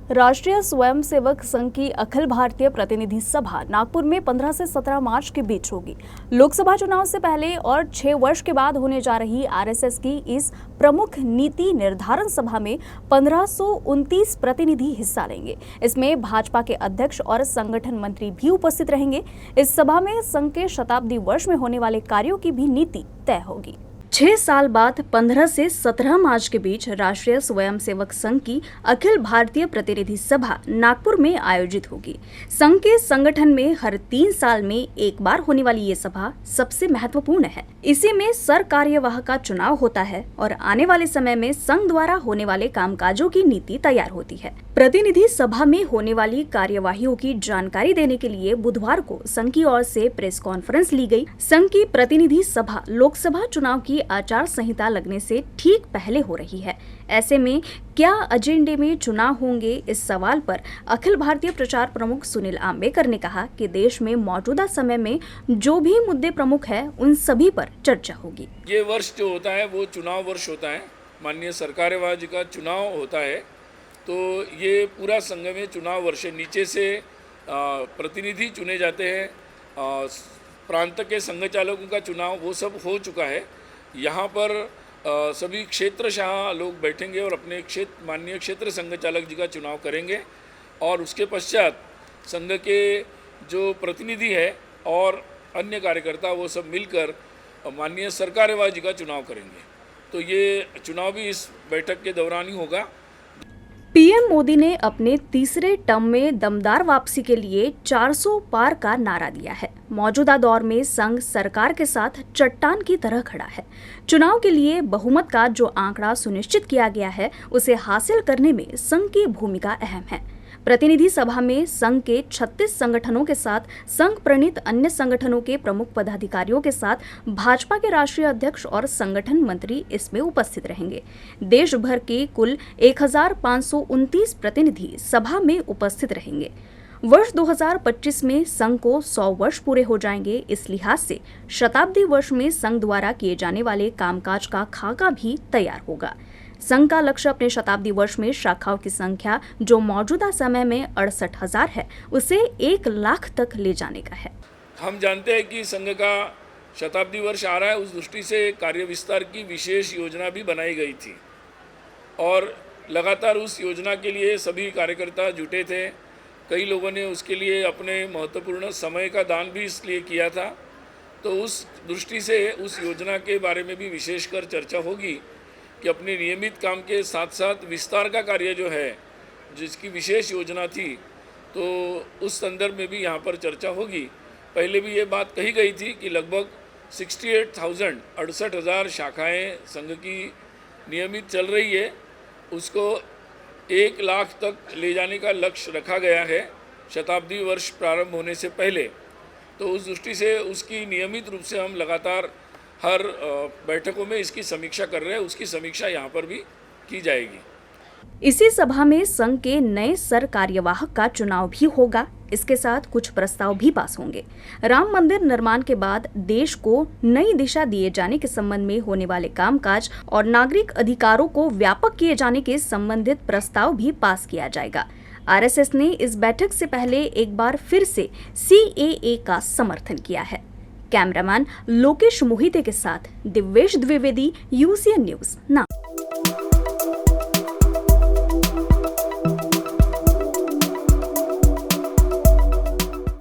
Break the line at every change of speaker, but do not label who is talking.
राष्ट्रीय स्वयंसेवक संघ की अखिल भारतीय प्रतिनिधि सभा नागपुर में 15 से 17 मार्च के बीच होगी। लोकसभा चुनाव से पहले और 6 वर्ष के बाद होने जा रही आरएसएस की इस प्रमुख नीति निर्धारण सभा में 1529 प्रतिनिधि हिस्सा लेंगे। इसमें भाजपा के अध्यक्ष और संगठन मंत्री भी उपस्थित रहेंगे। इस सभा में संघ के शताब्दी वर्ष में होने वाले कार्यों की भी नीति तय होगी। 6 साल बाद 15 से 17 मार्च के बीच राष्ट्रीय स्वयंसेवक संघ की अखिल भारतीय प्रतिनिधि सभा नागपुर में आयोजित होगी। संघ के संगठन में हर 3 साल में एक बार होने वाली ये सभा सबसे महत्वपूर्ण है। इसी में सर कार्यवाह का चुनाव होता है और आने वाले समय में संघ द्वारा होने वाले कामकाजों की नीति तैयार होती है। प्रतिनिधि सभा में होने वाली कार्यवाहियों की जानकारी देने के लिए बुधवार को संघ की ओर से प्रेस कॉन्फ्रेंस ली गई। संघ की प्रतिनिधि सभा लोकसभा चुनाव की आचार संहिता लगने से ठीक पहले हो रही है। ऐसे में क्या एजेंडे में चुनाव होंगे, इस सवाल पर अखिल भारतीय प्रचार प्रमुख सुनील आंबेकर ने कहा कि देश में मौजूदा समय में जो भी मुद्दे प्रमुख है उन सभी पर चर्चा होगी।
ये वर्ष जो होता है वो चुनाव वर्ष होता है। माननीय सरकारेवाह जी का चुनाव होता है, तो ये पूरा संघ में चुनाव वर्ष है। नीचे से प्रतिनिधि चुने जाते हैं, प्रांत के संघ चालकों का चुनाव वो सब हो चुका है। यहाँ पर सभी क्षेत्रशाह लोग बैठेंगे और अपने माननीय क्षेत्र संघ चालक जी का चुनाव करेंगे और उसके पश्चात संघ के जो प्रतिनिधि है और अन्य कार्यकर्ता वो सब मिलकर माननीय सरकारेवाह जी का चुनाव करेंगे। तो ये चुनाव भी इस बैठक के दौरान ही होगा।
पीएम मोदी ने अपने तीसरे टर्म में दमदार वापसी के लिए 400 पार का नारा दिया है। मौजूदा दौर में संघ सरकार के साथ चट्टान की तरह खड़ा है। चुनाव के लिए बहुमत का जो आंकड़ा सुनिश्चित किया गया है उसे हासिल करने में संघ की भूमिका अहम है। प्रतिनिधि सभा में संघ के 36 संगठनों के साथ संघ प्रणीत अन्य संगठनों के प्रमुख पदाधिकारियों के साथ भाजपा के राष्ट्रीय अध्यक्ष और संगठन मंत्री इसमें उपस्थित रहेंगे। देश भर के कुल 1529 प्रतिनिधि सभा में उपस्थित रहेंगे। वर्ष 2025 में संघ को 100 वर्ष पूरे हो जाएंगे। इस लिहाज से शताब्दी वर्ष में संघ द्वारा किए जाने वाले कामकाज का खाका भी तैयार होगा। संघ का लक्ष्य अपने शताब्दी वर्ष में शाखाओं की संख्या जो मौजूदा समय में 68,000 है उसे 1 लाख तक ले जाने का है।
हम जानते हैं कि संघ का शताब्दी वर्ष आ रहा है, उस दृष्टि से कार्य विस्तार की विशेष योजना भी बनाई गई थी और लगातार उस योजना के लिए सभी कार्यकर्ता जुटे थे। कई लोगों ने उसके लिए अपने महत्वपूर्ण समय का दान भी इसलिए किया था। तो उस दृष्टि से उस योजना के बारे में भी विशेषकर चर्चा होगी कि अपने नियमित काम के साथ साथ विस्तार का कार्य जो है, जिसकी विशेष योजना थी, तो उस संदर्भ में भी यहाँ पर चर्चा होगी। पहले भी ये बात कही गई थी कि लगभग 68,000 शाखाएँ संघ की नियमित चल रही है, उसको 1 लाख तक ले जाने का लक्ष्य रखा गया है शताब्दी वर्ष प्रारंभ होने से पहले। तो उस दृष्टि से उसकी नियमित रूप से हम लगातार हर बैठकों में इसकी समीक्षा कर रहे हैं। उसकी समीक्षा यहाँ पर भी की जाएगी।
इसी सभा में संघ के नए सर कार्यवाहक का चुनाव भी होगा। इसके साथ कुछ प्रस्ताव भी पास होंगे। राम मंदिर निर्माण के बाद देश को नई दिशा दिए जाने के संबंध में होने वाले कामकाज और नागरिक अधिकारों को व्यापक किए जाने के संबंधित प्रस्ताव भी पास किया जाएगा। आरएसएस ने इस बैठक से पहले एक बार फिर से सीएए का समर्थन किया है। कैमरामैन लोकेश मोहिते के साथ दिव्येश द्विवेदी, यूसीएन न्यूज़।